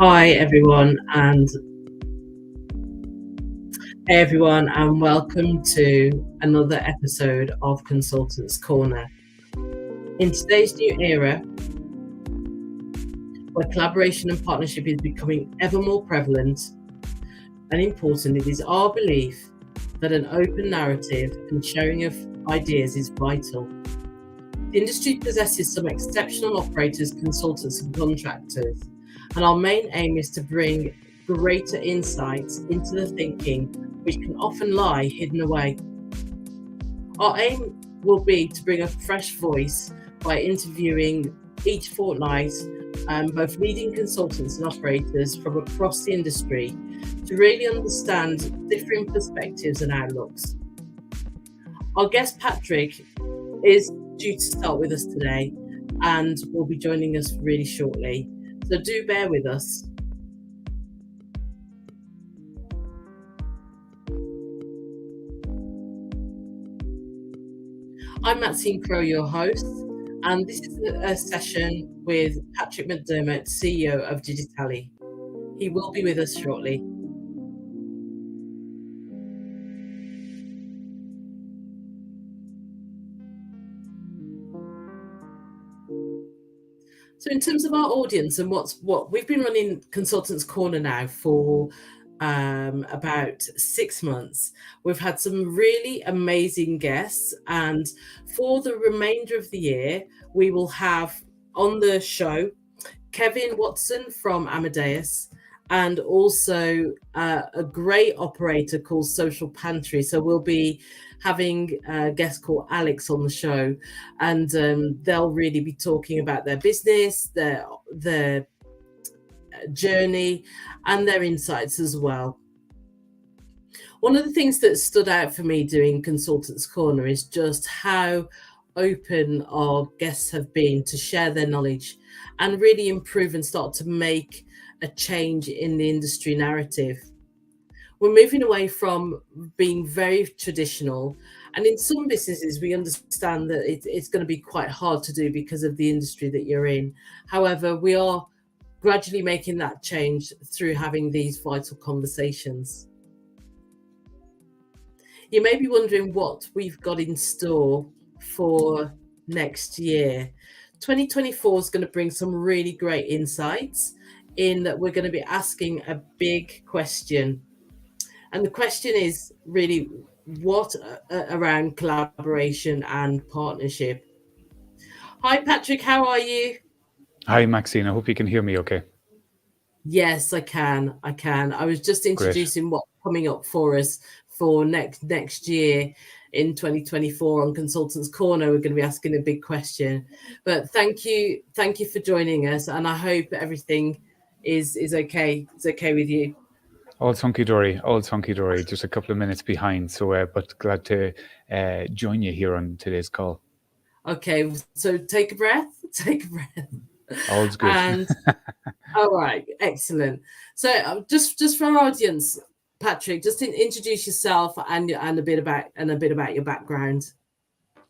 Hi everyone, and welcome to another episode of Consultants Corner. In today's new era, where collaboration and partnership is becoming ever more prevalent and important, it is our belief that an open narrative and sharing of ideas is vital. The industry possesses some exceptional operators, consultants, and contractors, and our main aim is to bring greater insights into the thinking which can often lie hidden away. Our aim will be to bring a fresh voice by interviewing each fortnight both leading consultants and operators from across the industry to really understand different perspectives and outlooks. Our guest Patrick is due to start with us today and will be joining us really shortly, so do bear with us. I'm Maxine Crow, your host, and this is a session with Patrick McDermott, CEO of DigiTally. He will be with us shortly. So in terms of our audience and what we've been running Consultants Corner now for about 6 months. We've had some really amazing guests, and for the remainder of the year, we will have on the show Kevin Watson from Amadeus, and also a great operator called Social Pantry. So we'll be having a guest called Alex on the show, and they'll really be talking about their business, their journey, and their insights as well. One of the things that stood out for me doing Consultants Corner is just how open our guests have been to share their knowledge and really improve and start to make a change in the industry narrative. We're moving away from being very traditional, and in some businesses we understand that it's going to be quite hard to do because of the industry that you're in. However, we are gradually making that change through having these vital conversations. You may be wondering what we've got in store for next year. 2024 is going to bring some really great insights in that we're going to be asking a big question. And the question is really what around collaboration and partnership. Hi, Patrick, how are you? Hi, Maxine. I hope you can hear me okay. Yes, I can. I was just Great. introducing what's coming up for us for next year in 2024 on Consultants Corner. We're going to be asking a big question. But thank you for joining us, and I hope everything is okay. It's okay with you. All hunky dory. Just a couple of minutes behind. So, but glad to join you here on today's call. Okay, so take a breath. Take a breath. All's good. And all right, excellent. So just for our audience, Patrick, just introduce yourself and a bit about your background.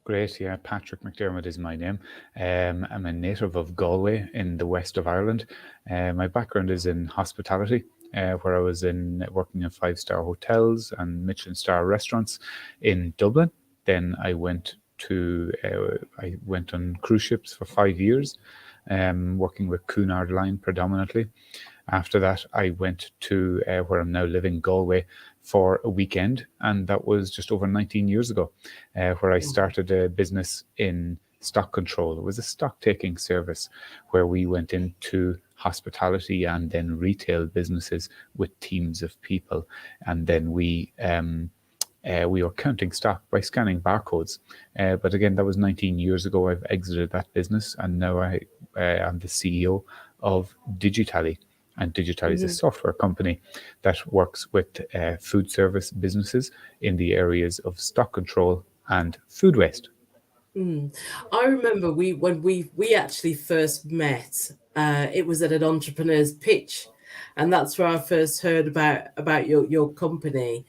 Great. Yeah, Patrick McDermott is my name. I'm a native of Galway in the west of Ireland. My background is in hospitality, where I was working in 5-star hotels and Michelin star restaurants in Dublin. Then I went on cruise ships for 5 years, working with Cunard Line predominantly. After that, I went to where I'm now living, Galway, for a weekend, and that was just over 19 years ago, where I started a business in stock control. It was a stock taking service where we went into hospitality and then retail businesses with teams of people, and then we were counting stock by scanning barcodes. But again, that was 19 years ago. I've exited that business, and now I am the CEO of DigiTally. And DigiTally is a software company that works with food service businesses in the areas of stock control and food waste. I remember when we actually first met. It was at an entrepreneur's pitch, and that's where I first heard about your company.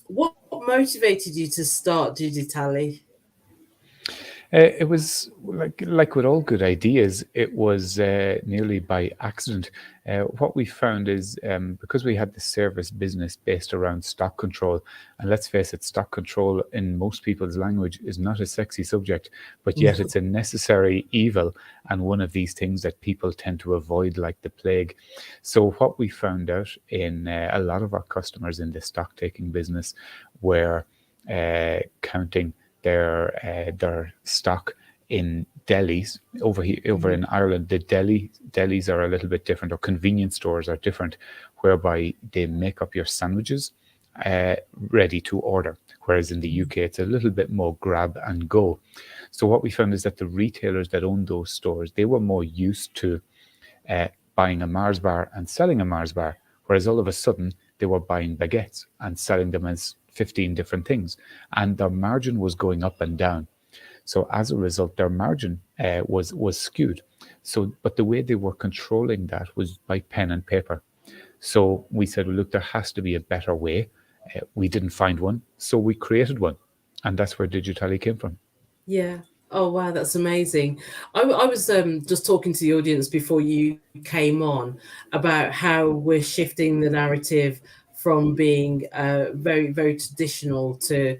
What motivated you to start DigiTally? It was like with all good ideas, it was nearly by accident. What we found is because we had the service business based around stock control, and let's face it, stock control in most people's language is not a sexy subject, but yet it's a necessary evil and one of these things that people tend to avoid like the plague. So what we found out in a lot of our customers in the stock taking business were counting their stock in delis over here over Mhm. in Ireland. The delis are a little bit different, or convenience stores are different, whereby they make up your sandwiches ready to order. Whereas in the UK, it's a little bit more grab and go. So what we found is that the retailers that own those stores, they were more used to uh, buying a Mars bar and selling a Mars bar, whereas all of a sudden they were buying baguettes and selling them as 15 different things, and their margin was going up and down. So as a result, their margin was skewed. So, but the way they were controlling that was by pen and paper. So we said, well, look, there has to be a better way. We didn't find one, so we created one, and that's where DigiTally came from. Yeah. Oh wow, that's amazing. I was just talking to the audience before you came on about how we're shifting the narrative from being very very traditional to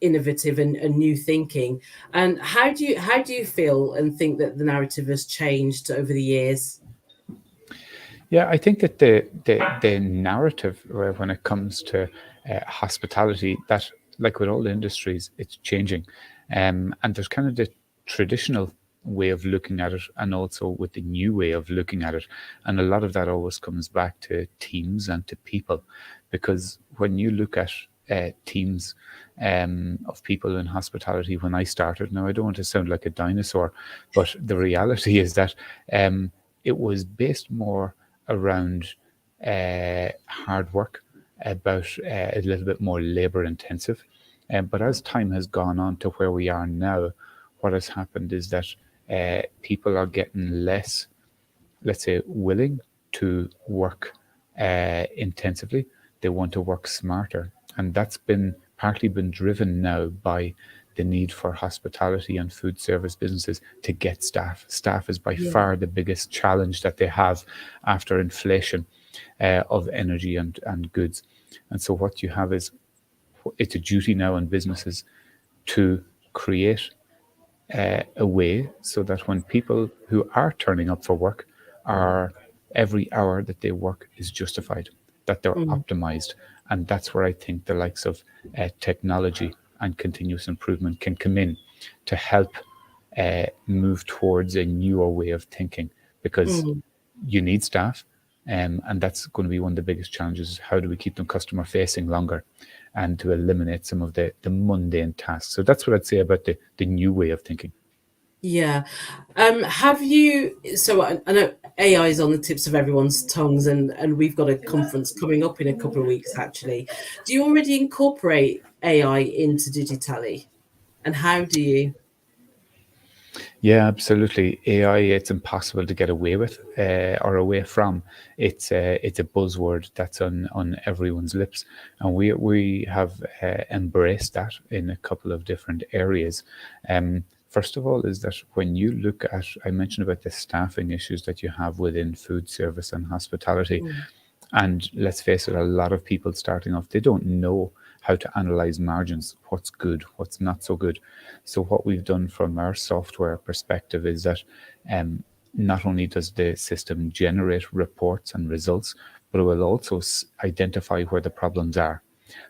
innovative and new thinking. And how do you feel and think that the narrative has changed over the years? Yeah, I think that the narrative when it comes to hospitality, that like with all industries, it's changing, and there's kind of the traditional way of looking at it, and also with the new way of looking at it, and a lot of that always comes back to teams and to people, because when you look at teams of people in hospitality when I started. Now, I don't want to sound like a dinosaur, but the reality is that it was based more around hard work, about a little bit more labor intensive. But as time has gone on to where we are now, what has happened is that people are getting less, let's say, willing to work intensively. They want to work smarter, and that's been partly been driven now by the need for hospitality and food service businesses to get staff. Staff is by Yeah. far the biggest challenge that they have after inflation of energy and goods. And so what you have is, it's a duty now on businesses to create a way so that when people who are turning up for work are, every hour that they work is justified, that they're Mm, optimized. And that's where I think the likes of technology and continuous improvement can come in to help move towards a newer way of thinking, because mm. you need staff. And that's going to be one of the biggest challenges, is how do we keep them customer facing longer and to eliminate some of the mundane tasks. So that's what I'd say about the new way of thinking. Yeah. Have you, so I know AI is on the tips of everyone's tongues, and we've got a conference coming up in a couple of weeks actually. Do you already incorporate AI into Digitally? And how do you? Yeah, absolutely. AI, it's impossible to get away with or away from. It's a buzzword that's on everyone's lips, and we have embraced that in a couple of different areas. First of all, is that when you look at, I mentioned about the staffing issues that you have within food service and hospitality. Mm, And let's face it, a lot of people starting off, they don't know how to analyze margins, what's good, what's not so good. So what we've done from our software perspective is that not only does the system generate reports and results, but it will also identify where the problems are.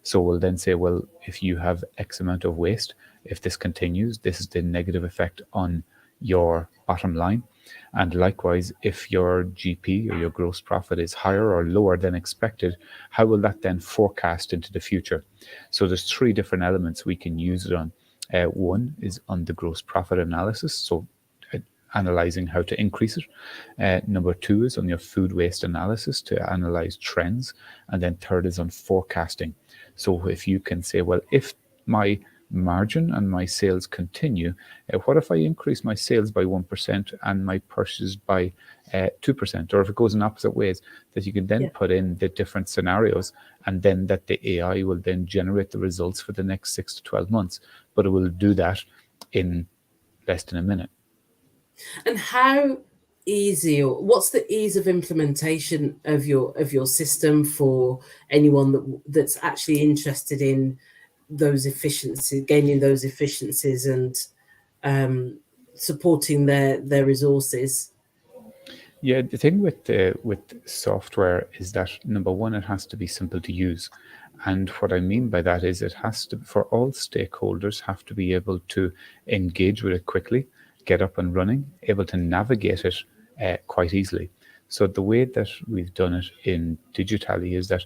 So we'll then say, well, if you have X amount of waste, if this continues, this is the negative effect on your bottom line. And likewise, if your GP or your gross profit is higher or lower than expected, how will that then forecast into the future? So there's three different elements we can use it on. One is on the gross profit analysis, so uh, analyzing how to increase it. Number two is on your food waste analysis to analyze trends. And then third is on forecasting. So if you can say, well, if my margin and my sales continue, what if I increase my sales by 1% and my purchases by 2%, or if it goes in opposite ways, that you can then yeah. put in the different scenarios, and then that the AI will then generate the results for the next 6 to 12 months. But it will do that in less than a minute. And how easy, or what's the ease of implementation of your system for anyone that's actually interested in those efficiencies, gaining those efficiencies, and um, supporting their resources? Yeah, the thing with software is that number one, it has to be simple to use, and what I mean by that is it has to, for all stakeholders, have to be able to engage with it quickly, get up and running, able to navigate it quite easily. So the way that we've done it in DigiTally is that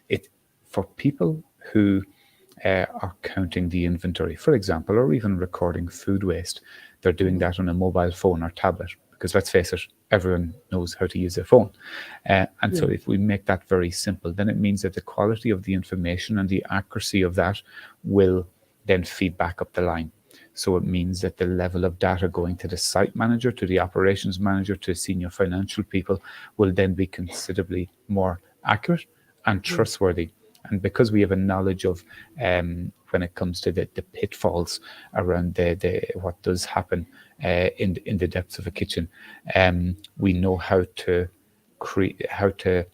it, for people who are counting the inventory, for example, or even recording food waste, they're doing that on a mobile phone or tablet. Because let's face it, everyone knows how to use their phone. And so Yeah. if we make that very simple, then it means that the quality of the information and the accuracy of that will then feed back up the line. So it means that the level of data going to the site manager, to the operations manager, to senior financial people will then be considerably more accurate and Yeah. trustworthy. And because we have a knowledge of when it comes to the pitfalls around the what does happen in the depths of a kitchen, we know how to create, how to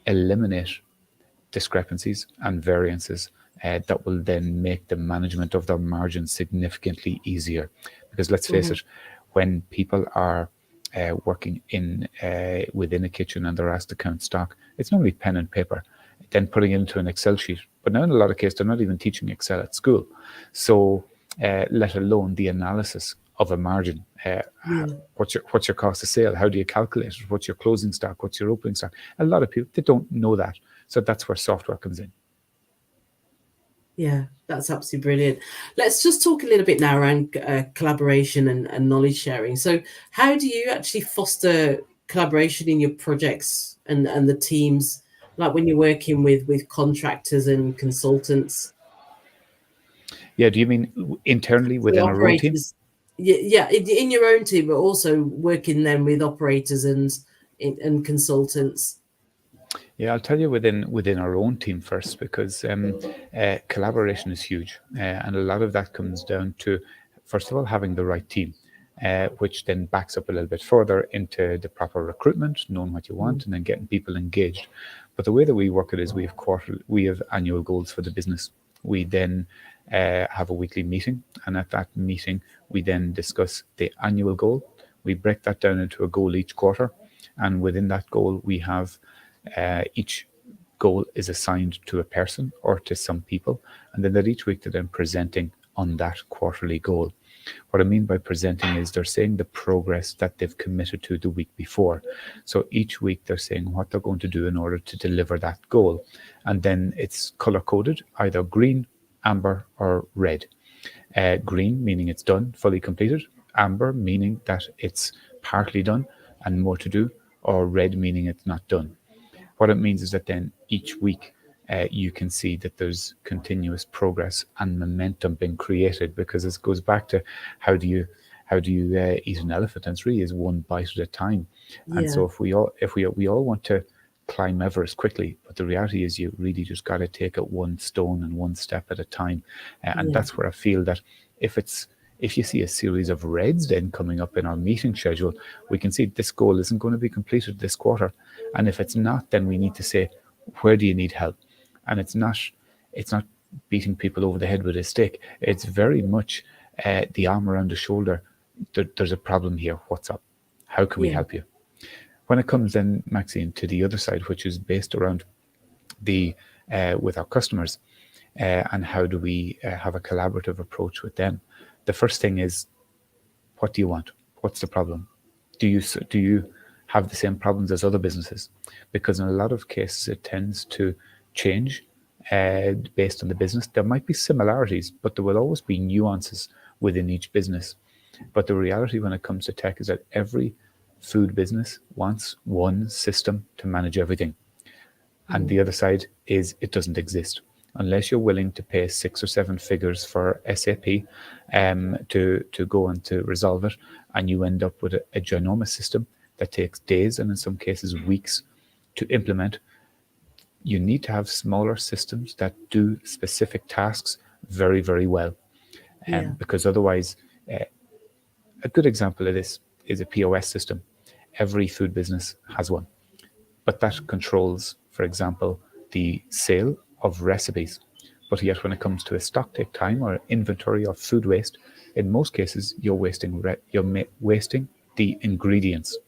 eliminate discrepancies and variances that will then make the management of their margins significantly easier. Because let's face Mhm. it, when people are working in within a kitchen and they're asked to count stock, it's normally pen and paper, then putting it into an Excel sheet. But now in a lot of cases, they're not even teaching Excel at school. So let alone the analysis of a margin. Yeah. What's your cost of sale? How do you calculate it? What's your closing stock? What's your opening stock? A lot of people, they don't know that. So that's where software comes in. Yeah, that's absolutely brilliant. Let's just talk a little bit now around collaboration and knowledge sharing. So, how do you actually foster collaboration in your projects and the teams, like when you're working with contractors and consultants, Yeah, do you mean internally so within our own team? operators? Yeah, yeah, in your own team, but also working then with operators and consultants. Yeah, I'll tell you within our own team first, because collaboration is huge, and a lot of that comes down to, first of all, having the right team, which then backs up a little bit further into the proper recruitment, knowing what you Mm. want, and then getting people engaged. But the way that we work it is we have annual goals for the business. We then have a weekly meeting, and at that meeting we then discuss the annual goal. We break that down into a goal each quarter, and within that goal we have each goal is assigned to a person or to some people, and then that each week they're then presenting on that quarterly goal. What I mean by presenting is they're saying the progress that they've committed to the week before. So each week they're saying what they're going to do in order to deliver that goal. And then it's color coded, either green, amber, or red. Green meaning it's done, fully completed. Amber meaning that it's partly done and more to do. Or red meaning it's not done. What it means is that then each week you can see that there's continuous progress and momentum being created, because it goes back to how do you eat an elephant, and it's really is one bite at a time. And Yeah, so if we all want to climb Everest quickly, but the reality is you really just got to take it one stone and one step at a time. And yeah, that's where I feel that if it's if you see a series of reds then coming up in our meeting schedule, we can see this goal isn't going to be completed this quarter. And if it's not, then we need to say, where do you need help? And it's not beating people over the head with a stick. It's very much the arm around the shoulder. There's a problem here. What's up? How can we yeah, help you? When it comes then, Maxine, to the other side, which is based around the with our customers, and how do we have a collaborative approach with them? The first thing is, what do you want? What's the problem? Do you have the same problems as other businesses? Because in a lot of cases, it tends to change based on the business. There might be similarities, but there will always be nuances within each business. But the reality when it comes to tech is that every food business wants one system to manage everything. And mhm, the other side is it doesn't exist. Unless you're willing to pay 6 or 7 figures for SAP to go and to resolve it, and you end up with a ginormous system that takes days and in some cases weeks to implement, you need to have smaller systems that do specific tasks very, very well. yeah, Because otherwise, a good example of this is a POS system. Every food business has one, but that controls, for example, the sale of recipes. But yet, when it comes to a stock take time or inventory or food waste, in most cases, you're wasting the ingredients.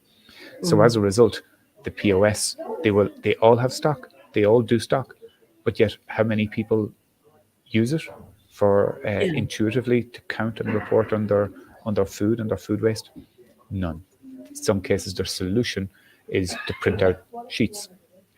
So as Mm. a result, the POS, they all have stock, they all do stock, but yet how many people use it for Yeah. intuitively to count and report on their food and their food waste? None. In some cases, their solution is to print out sheets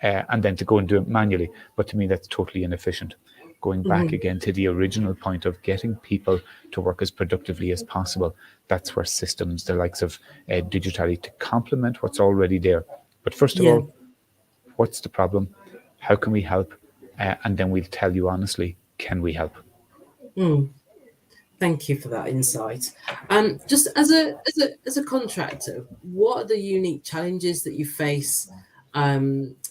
and then to go and do it manually. But to me, that's totally inefficient. Going back Mhm. again to the original point of getting people to work as productively as possible, that's where systems, the likes of DigiTally, to complement what's already there. But first of Yeah. all, what's the problem? How can we help? And then we'll tell you honestly, can we help? Mm. Thank you for that insight. Just as a contractor, what are the unique challenges that you face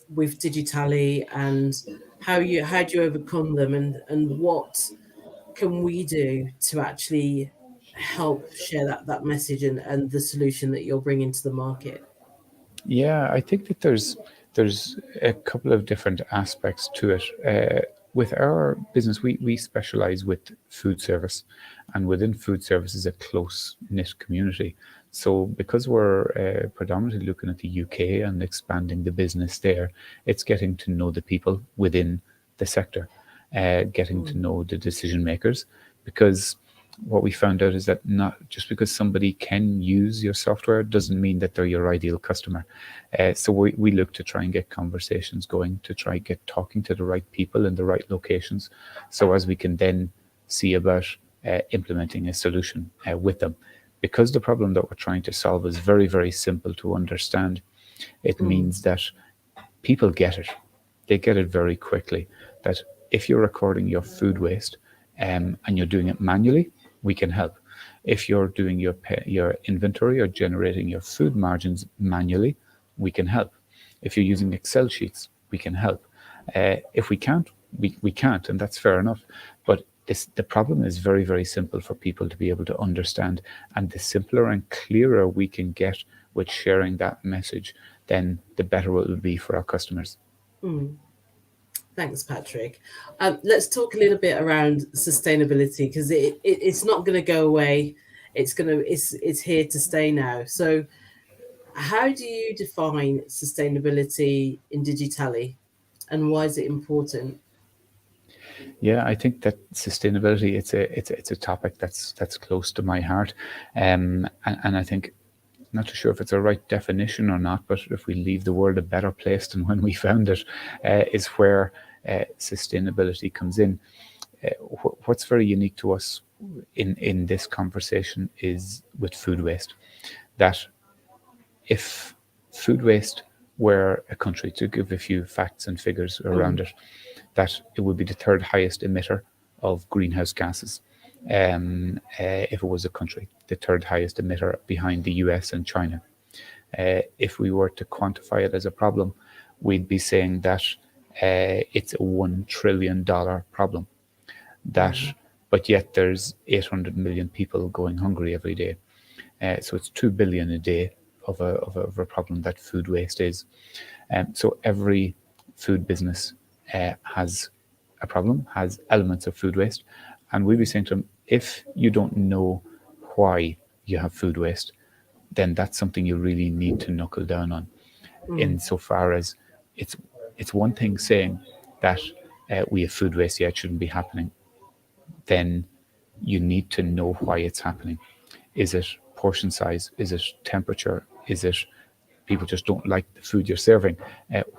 with Digitally, and how do you overcome them, and what can we do to actually help share that message and the solution that you're bringing to the market? Yeah, I think that there's a couple of different aspects to it. With our business, we specialize with food service, and within food service is a close knit community. So because we're predominantly looking at the UK and expanding the business there, it's getting to know the people within the sector, getting to Mm, know the decision makers, because what we found out is that not just because somebody can use your software doesn't mean that they're your ideal customer. So we look to try and get conversations going, to try and get talking to the right people in the right locations, so as we can then see about implementing a solution with them. Because the problem that we're trying to solve is very, very simple to understand, it mm, means that people get it. They get it very quickly that if you're recording your food waste and you're doing it manually, we can help. If you're doing your inventory or generating your food margins manually, we can help. If you're using Excel sheets, we can help. If we can't, we can't, and that's fair enough. But the problem is very, very simple for people to be able to understand. And the simpler and clearer we can get with sharing that message, then the better it will be for our customers. mm. Thanks, Patrick. Let's talk a little bit around sustainability, because it's not going to go away. It's here to stay now. So, how do you define sustainability in Digitally, and why is it important? Yeah, I think that sustainability it's a topic that's close to my heart, and I think, not too sure if it's a right definition or not, but if we leave the world a better place than when we found it, is where sustainability comes in. What's very unique to us in this conversation is with food waste. That if food waste were a country, to give a few facts and figures around Mm, it, that it would be the third highest emitter of greenhouse gases. If it was a country, the third highest emitter behind the US and China. If we were to quantify it as a problem, we'd be saying that it's a $1 trillion problem. That, wow. but yet there's 800 million people going hungry every day. So it's 2 billion a day of a problem that food waste is. So every food business has a problem, has elements of food waste. And we'd be saying to them, if you don't know why you have food waste, then that's something you really need to knuckle down on. Mm, Insofar as it's it's one thing saying that we have food waste, yeah, it shouldn't be happening. Then you need to know why it's happening. Is it portion size? Is it temperature? Is it people just don't like the food you're serving?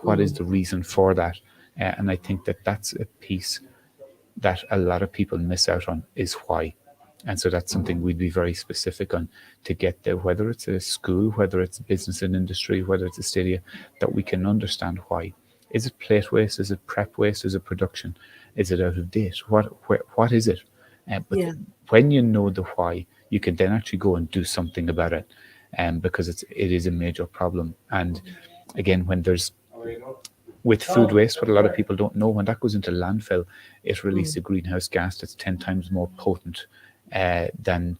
What is mm, the reason for that? And I think that that's a piece that a lot of people miss out on, is why. And so that's something we'd be very specific on to get there, whether it's a school, whether it's business and industry, whether it's a stadia, that we can understand why. Is it plate waste? Is it prep waste? Is it production? Is it out of date? What is it? But yeah. when you know the why, you can then actually go and do something about it, because it is a major problem. And again, when there's with food waste, what a lot of people don't know, when that goes into landfill, it releases Mm, a greenhouse gas that's 10 times more potent than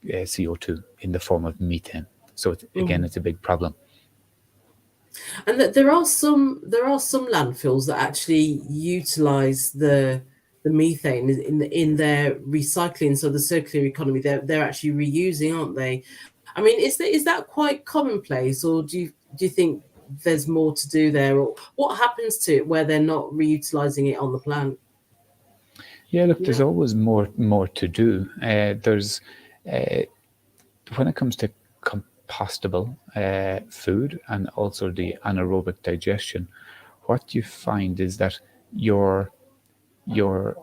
CO2 in the form of methane. So again, Mm. it's a big problem. And that there are some landfills that actually utilize the methane in their recycling, so the circular economy. They're actually reusing, aren't they? I mean, is that quite commonplace, or do you think there's more to do there, or what happens to it where they're not reutilizing it on the plant? Yeah, look, there's Yeah. always more to do. There's when it comes to compostable food and also the anaerobic digestion, what you find is that your your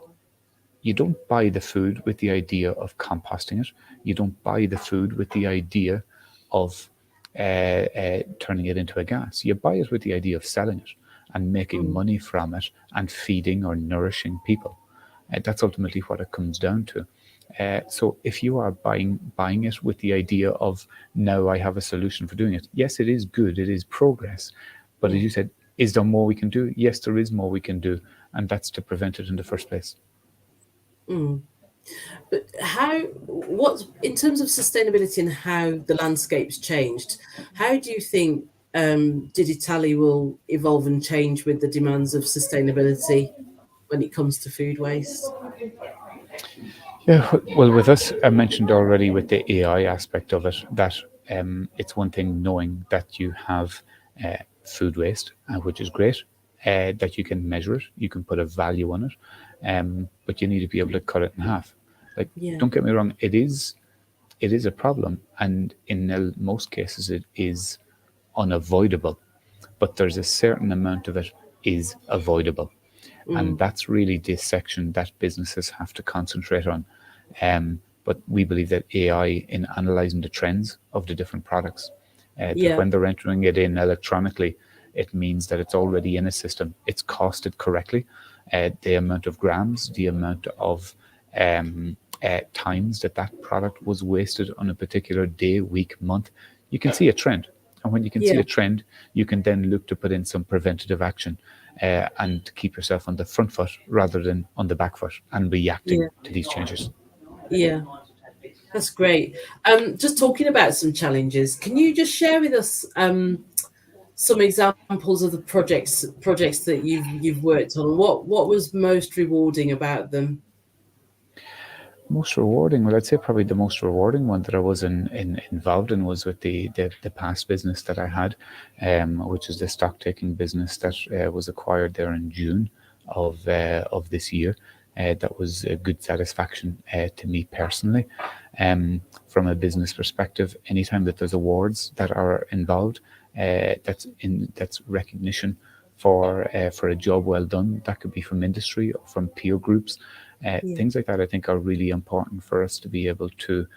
you don't buy the food with the idea of composting it. You don't buy the food with the idea of turning it into a gas. You buy it with the idea of selling it and making Mm. money from it and feeding or nourishing people. That's ultimately what it comes down to. So if you are buying it with the idea of now I have a solution for doing it, yes, it is good, it is progress. But as Yeah. you said, is there more we can do? Yes, there is more we can do, and that's to prevent it in the first place. Mm. But what, in terms of sustainability and how the landscape's changed, how do you think DigiTally will evolve and change with the demands of sustainability when it comes to food waste? Yeah, well, with us, I mentioned already with the AI aspect of it that it's one thing knowing that you have food waste, which is great, that you can measure it, you can put a value on it, but you need to be able to cut it in half. Like, Yeah, don't get me wrong, it is a problem, and in most cases, it is unavoidable. But there's a certain amount of it is avoidable, and mm, that's really the section that businesses have to concentrate on. But we believe that AI, in analyzing the trends of the different products, that yeah, when they're entering it in electronically, it means that it's already in a system. It's costed correctly. The amount of grams, the amount of times that product was wasted on a particular day, week, month, you can see a trend. And when you can see yeah, a trend, you can then look to put in some preventative action and keep yourself on the front foot rather than on the back foot and reacting yeah, to these changes. yeah. That's great. Just talking about some challenges, can you just share with us some examples of the projects that you've worked on? What was most rewarding about them? Most rewarding, well, I'd say probably the most rewarding one that I was involved in was with the past business that I had, which is the stock taking business that was acquired there in June of this year. That was a good satisfaction to me personally. From a business perspective, anytime that there's awards that are involved, that's recognition for a job well done. That could be from industry or from peer groups. Yeah. Things like that, I think, are really important for us to be able to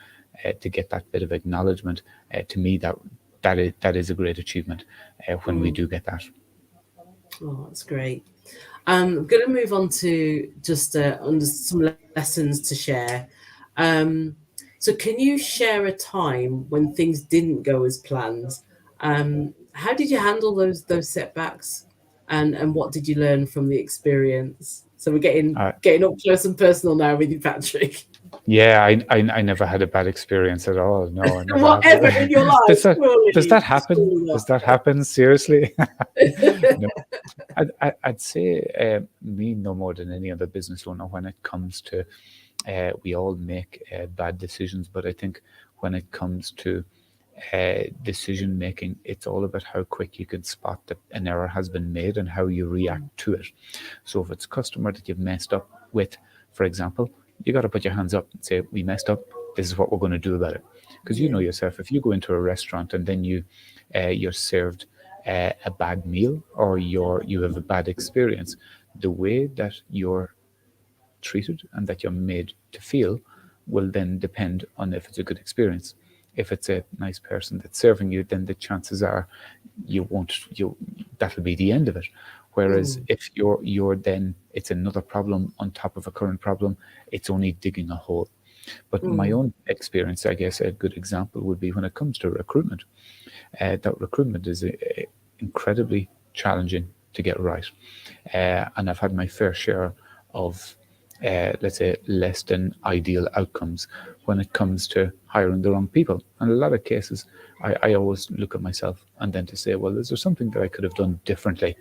get that bit of acknowledgement. To me, that is a great achievement when we Mm. do get that. Oh, that's great. I'm going to move on to just under some lessons to share. Um, so, can you share a time when things didn't go as planned? How did you handle those setbacks, and what did you learn from the experience? So we're Uh, getting up close and personal now with you, Patrick. yeah, I never had a bad experience at all. No, I never have. Whatever in your life, does that does surely, that happen? surely Does that happen? Seriously? No. I'd say me no more than any other business owner when it comes to we all make bad decisions, but I think when it comes to decision making, it's all about how quick you can spot that an error has been made and how you react not. to it. So if it's a customer that you've messed up with, for example, you got to put your hands up and say, "We messed up. This is what we're going to do about it." Because you know Yeah, yourself, if you go into a restaurant and then you're served a bad meal or you have a bad experience, the way that you're treated and that you're made to feel will then depend on if it's a good experience. If it's a nice person that's serving you, then the chances are you won't you that'll be the end of it. Whereas mm, if you're then it's another problem on top of a current problem, it's only digging a hole. But my mm, own experience, I guess, a good example would be when it comes to recruitment. That recruitment is incredibly challenging to get right, and I've had my fair share of let's say, less than ideal outcomes when it comes to hiring the wrong people. And a lot of cases, I always look at myself and then to say, well, is there something that I could have done differently?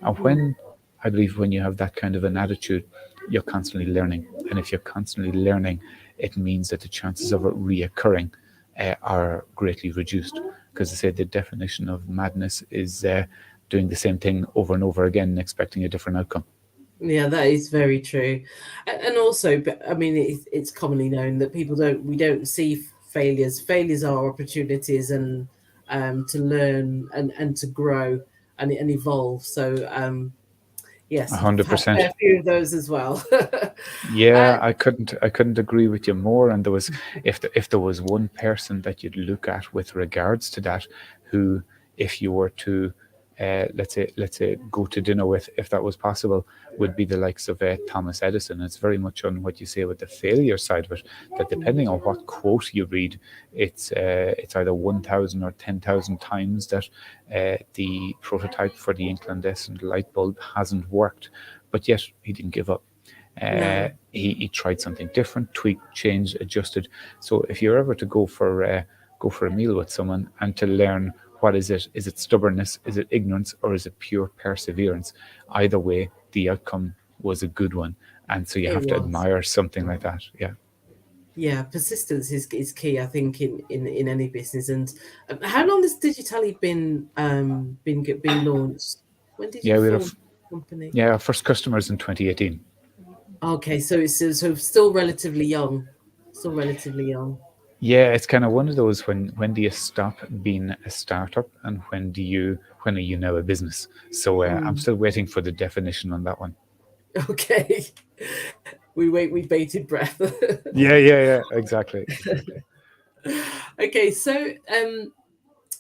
And Mm. when I believe when you have that kind of an attitude, you're constantly learning. And if you're constantly learning, it means that the chances of it reoccurring are greatly reduced. Because I say the definition of madness is doing the same thing over and over again and expecting a different outcome. Yeah, that is very true. And also, but I mean, it's commonly known that we don't see failures. Failures are opportunities and to learn and to grow and evolve. So yes, I've had a 100%. fair few of those as well. Yeah, I couldn't agree with you more. And there was, if there was one person that you'd look at with regards to that, who, if you were to, let's say, go to dinner with, if that was possible, would be the likes of Thomas Edison. It's very much on what you say with the failure side of it. That depending on what quote you read, it's either 1,000 or 10,000 times that the prototype for the incandescent light bulb hasn't worked, but yet he didn't give up. No, He tried something different, tweaked, changed, adjusted. So if you're ever to go for a meal with someone and to learn what is it stubbornness, is it ignorance, or is it pure perseverance? Either way, the outcome was a good one, and so you it have to was. admire something like that. Yeah, Yeah, persistence is key, I think, in any business. And how long has Digitally been launched? When did you yeah, we had form the company? our first customers in 2018. Okay, so it's so still relatively young, still relatively young. Yeah, it's kind of one of those, when do you stop being a startup and when are you now a business? So I'm Mm. still waiting for the definition on that one. Okay, we wait with bated breath. Yeah, exactly. Okay, so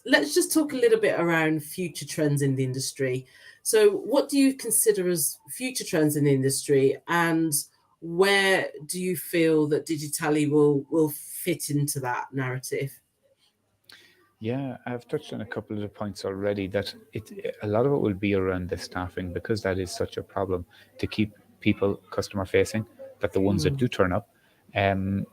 let's just talk a little bit around future trends in the industry. So, what do you consider as future trends in the industry, and where do you feel that Digitally will fit into that narrative? Yeah, I've touched on a couple of the points already that a lot of it will be around the staffing, because that is such a problem to keep people customer facing, that the ones that Mm, do turn up, um,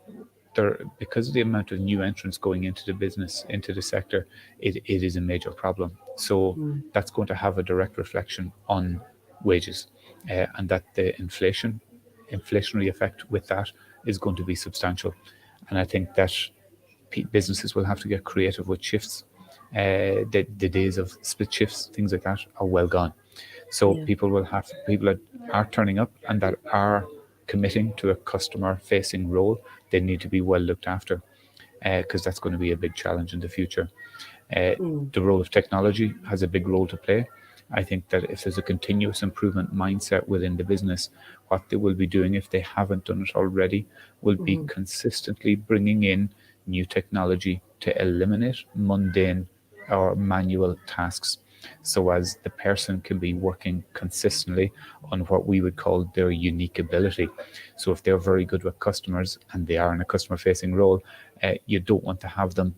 there, because of the amount of new entrants going into the business, into the sector, it is a major problem. So mm, that's going to have a direct reflection on wages, and that the inflationary effect with that is going to be substantial. And I think that businesses will have to get creative with shifts. The days of split shifts, things like that, are well gone. So yeah. people that are turning up and that are committing to a customer facing role, they need to be well looked after, because that's going to be a big challenge in the future. Uh, Mm, the role of technology has a big role to play. I think that if there's a continuous improvement mindset within the business, what they will be doing, if they haven't done it already, will be mhm, consistently bringing in new technology to eliminate mundane or manual tasks, so as the person can be working consistently on what we would call their unique ability. So if they're very good with customers and they are in a customer facing role, you don't want to have them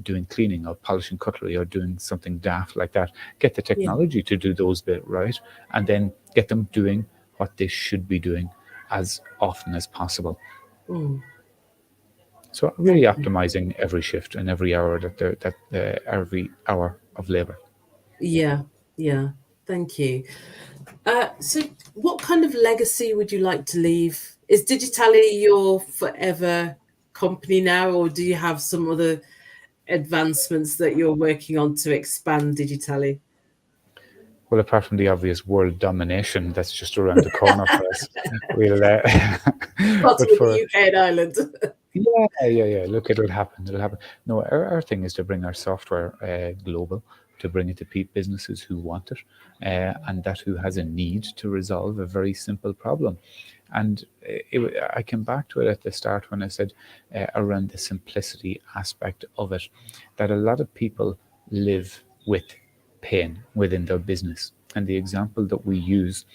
doing cleaning or polishing cutlery or doing something daft like that. Get the yeah. technology to do those bit right, and then get them doing what they should be doing as often as possible. Mm, So really okay. optimizing every shift and every hour every hour of labor. Yeah, yeah. Thank you. So, what kind of legacy would you like to leave? Is Digitally your forever company now, or do you have some other advancements that you're working on to expand Digitally? Well, apart from the obvious world domination that's just around the corner for us, we'll. Starting But with the for UK and Ireland. yeah. Look, it'll happen. It'll happen. No, our thing is to bring our software global, to bring it to businesses who want it, and that who has a need to resolve a very simple problem. And I came back to it at the start when I said around the simplicity aspect of it, that a lot of people live with pain within their business. And the example that we use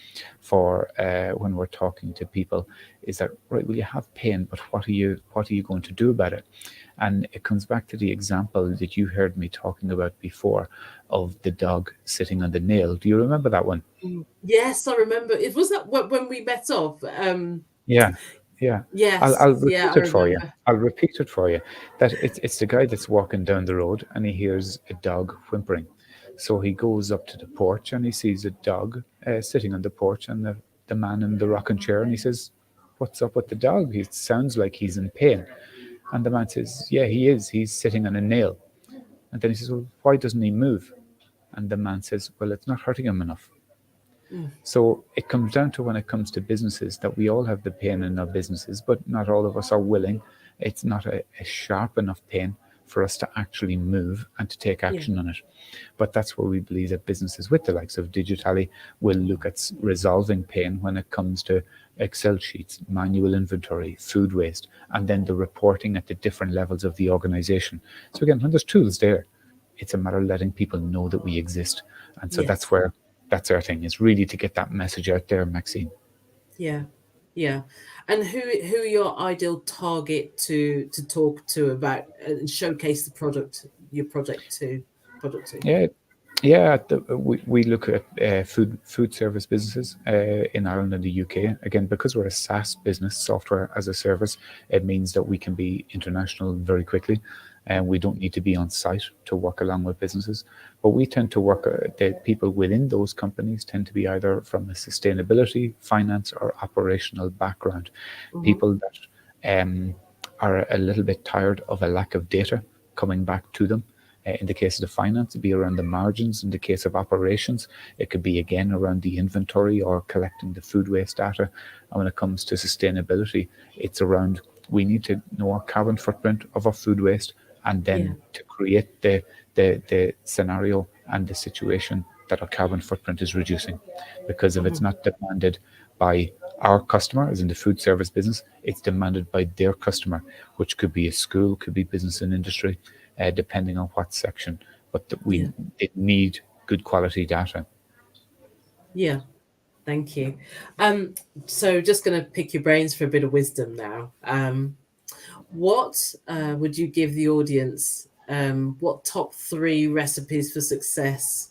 for when we're talking to people is that, right, well, you have pain, but what are you going to do about it? And it comes back to the example that you heard me talking about before, of the dog sitting on the nail. Do you remember that one? Yes, I remember. It was that when we met up. Yeah, yeah. Yes, I'll yeah, repeat I it for you. remember. I'll repeat it for you. That it's the guy that's walking down the road and he hears a dog whimpering. So he goes up to the porch and he sees a dog sitting on the porch and the man in the rocking chair and he says, "What's up with the dog? It sounds like he's in pain." And the man says, "Yeah, he is. He's sitting on a nail." And then he says, "Well, why doesn't he move?" And the man says, "Well, it's not hurting him enough." Mm, So it comes down to when it comes to businesses that we all have the pain in our businesses, but not all of us are willing. It's not a sharp enough pain for us to actually move and to take yeah, action on it. But that's where we believe that businesses with the likes of DigiTally will look at resolving pain when it comes to Excel sheets, manual inventory, food waste, and then the reporting at the different levels of the organization. So again, when there's tools there, it's a matter of letting people know that we exist. And so yes, that's our thing, is really to get that message out there, Maxine. yeah, yeah. And who are your ideal target to talk to about and showcase the product, your product to? Yeah, yeah. We look at food service businesses in Ireland and the UK. Again, because we're a SaaS business, software as a service, it means that we can be international very quickly, and we don't need to be on site to work along with businesses. But we tend to work. The people within those companies tend to be either from a sustainability, finance, or operational background. Hmm. People that are a little bit tired of a lack of data coming back to them. In the case of the finance, it'd be around the margins. In the case of operations, it could be again around the inventory or collecting the food waste data. And when it comes to sustainability, it's around we need to know our carbon footprint of our food waste and Yeah. then to create the scenario and the situation that our carbon footprint is reducing. Because if it's Hmm. not demanded by our customer, as in the food service business, it's demanded by their customer, which could be a school, could be business and industry, depending on what section. But that Yeah. we it need good quality data. Yeah. Thank you. Um, so just going to pick your brains for a bit of wisdom now. What would you give the audience? What top three recipes for success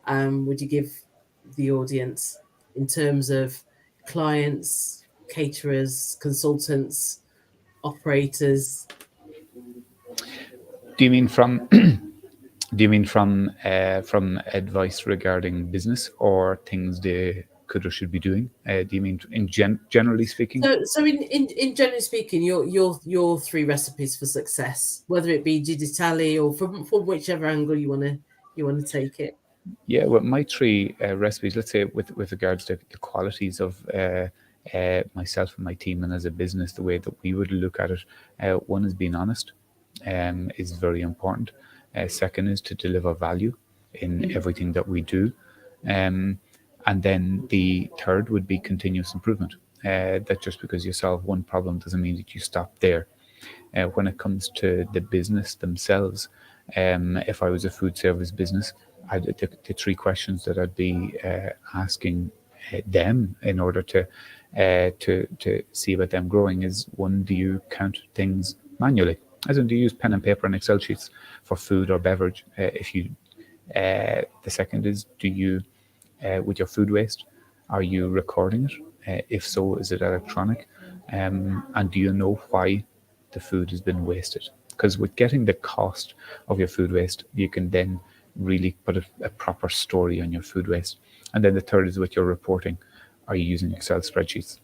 would you give the audience in terms of clients, caterers, consultants, operators? Do you mean from do you mean from advice regarding business or things they could or should be doing? Do you mean generally speaking? So in generally speaking, your three recipes for success, whether it be digitally or from whichever angle you want to take it. Yeah, well, my three recipes, let's say with regards to the qualities of myself and my team, and as a business, the way that we would look at it, one is being honest, is very important. Second is to deliver value in Mhm. everything that we do. Um, and then the third would be continuous improvement. That just because you solve one problem doesn't mean that you stop there. When it comes to the business themselves, if I was a food service business, the three questions that I'd be asking them in order to see about them growing is one: do you count things manually? As in, do you use pen and paper and Excel sheets for food or beverage? If you, the second is, do you with your food waste, are you recording it? If so, is it electronic? And do you know why the food has been wasted? Because with getting the cost of your food waste, you can then really put a proper story on your food waste. And then the third is with your reporting. Are you using Excel spreadsheets?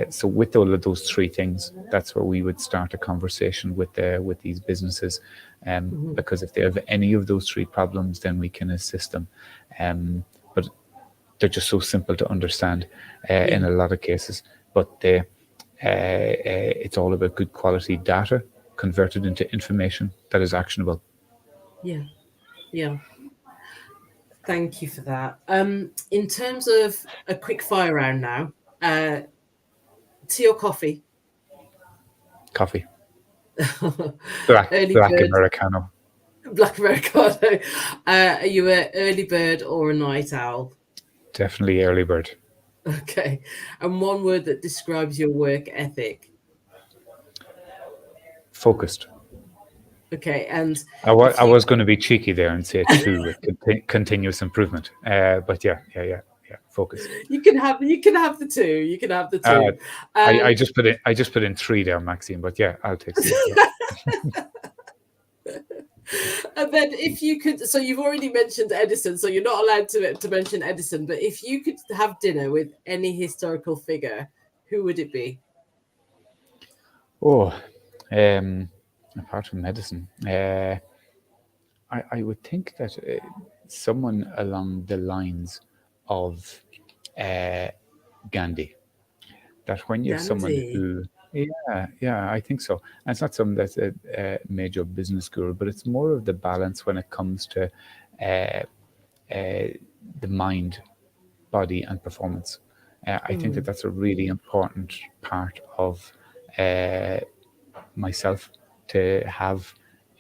So with all of those three things, that's where we would start a conversation with these businesses, Mhm. because if they have any of those three problems, then we can assist them. But they're just so simple to understand in Yeah, a lot of cases. But it's all about good quality data converted into information that is actionable. yeah, yeah. Thank you for that. In terms of a quick fire round now, uh, tea or coffee? Coffee, black Early black bird, Americano, black Americano. Are you a early bird or a night owl? definitely early bird. Okay. And one word that describes your work ethic. Focused. Okay. And I if was you going to be cheeky there and say two with continuous improvement. But yeah. focused. You can have the two. You can have the Uh, two. I Um, just put in three there, Maxine. But yeah, I'll take some. Yeah. and then if you could, so you've already mentioned Edison, so you're not allowed to mention Edison. But if you could have dinner with any historical figure, who would it be? Oh, apart from medicine, I would think that someone along the lines of uh, Gandhi. That when you have someone Gandhi. who, yeah, I think so. And it's not someone that's a major business guru, but it's more of the balance when it comes to uh, the mind, body, and performance. I think that Mm, that's a really important part of uh, myself to have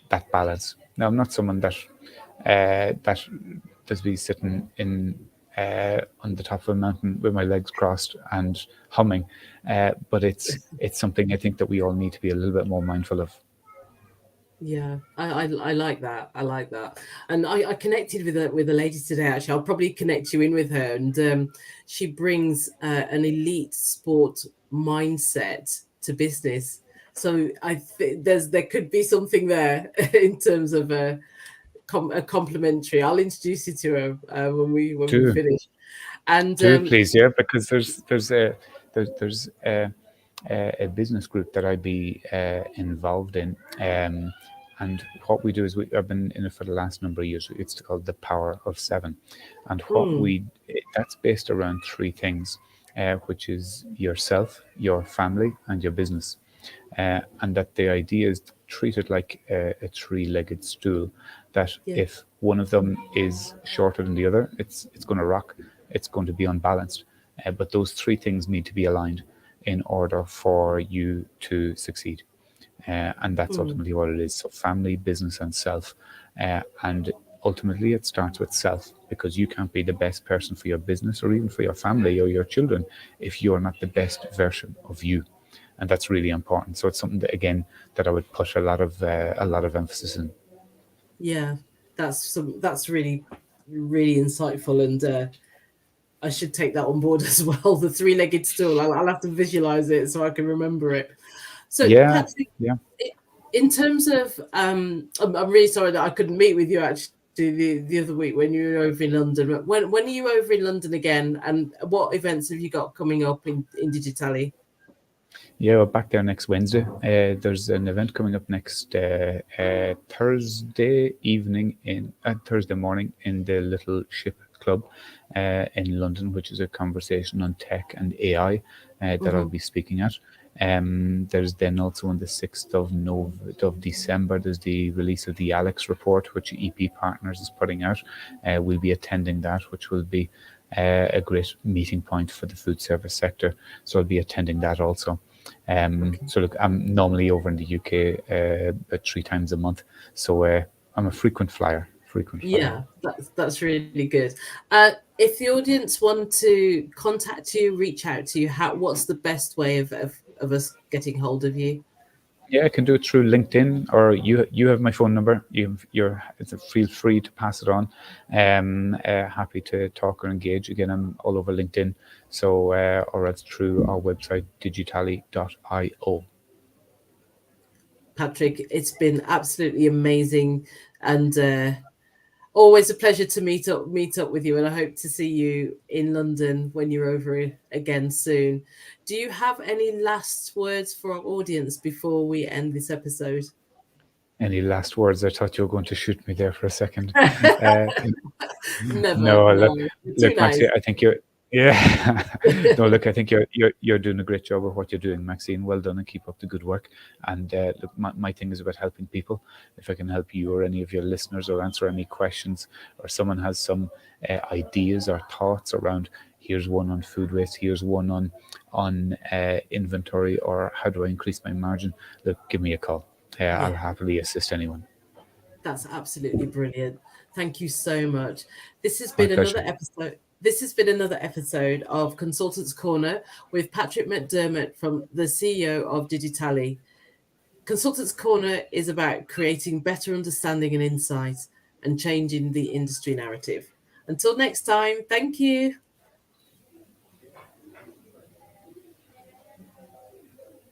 that balance. Now, I'm not someone that does be sitting in on the top of a mountain with my legs crossed and humming, but it's something I think that we all need to be a little bit more mindful of. yeah, I like that. I like that. And I connected with a lady today. Actually, I'll probably connect you in with her. And she brings an elite sport mindset to business. So I think there could be something there in terms of a complimentary. I'll introduce you to her when we Do finish. And do please, yeah, because there's a business group that I'd be involved in. And what we do is I've been in it for the last number of years. It's called the Power of Seven, and mm, that's based around three things, which is yourself, your family, and your business. And that the idea is to treat it like a three-legged stool. That yeah, if one of them is shorter than the other, it's going to rock. It's going to be unbalanced. But those three things need to be aligned in order for you to succeed. And that's mm, ultimately what it is. So family, business, and self. And ultimately, it starts with self because you can't be the best person for your business or even for your family or your children if you're not the best version of you. And that's really important. So it's something that, again, that I would put a lot of emphasis in. yeah. That's really really insightful and. I should take that on board as well. The three-legged stool. I'll have to visualize it so I can remember it. So, Yeah, Patrick, yeah. in terms of, I'm really sorry that I couldn't meet with you actually the other week when you were over in London. But when are you over in London again? And what events have you got coming up in DigiTally? Yeah, we're back there next Wednesday. There's an event coming up next Thursday evening Thursday morning in the Little Ship Club in London, which is a conversation on tech and AI that I'll Hmm. be speaking at. There's then also on the 6th of December, there's the release of the Alex report, which EP Partners is putting out. We'll be attending that, which will be a great meeting point for the food service sector. So I'll be attending that also. Okay. So look, I'm normally over in the UK about three times a month. So I'm a frequent flyer, frequent flyer. Yeah, that's really good. If the audience want to contact you, reach out to you, what's the best way of us getting hold of you? Yeah, I can do it through LinkedIn, or you have my phone number. Feel free to pass it on. Happy to talk or engage. Again, I'm all over LinkedIn, so or else through our website digitally.io. Patrick, it's been absolutely amazing and always a pleasure to meet up with you. And I hope to see you in London when you're over again soon. Do you have any last words for our audience before we end this episode? Any last words? I thought you were going to shoot me there for a second. Uh, Never, No, no, you're too look, nice. Maxine, I think you're, yeah. No, look, I think you're doing a great job of what you're doing, Maxine. Well done, and keep up the good work. And look, my thing is about helping people. If I can help you or any of your listeners or answer any questions, or someone has some ideas or thoughts around, here's one on food waste, here's one on inventory, or how do I increase my margin? Look, give me a call. I'll Yeah, happily assist anyone. that's absolutely brilliant. Thank you so much. This has My been another pleasure. episode. This has been another episode of Consultants Corner with Patrick McDermott from the CEO of DigiTally. Consultants Corner is about creating better understanding and insight and changing the industry narrative. Until next time, thank you.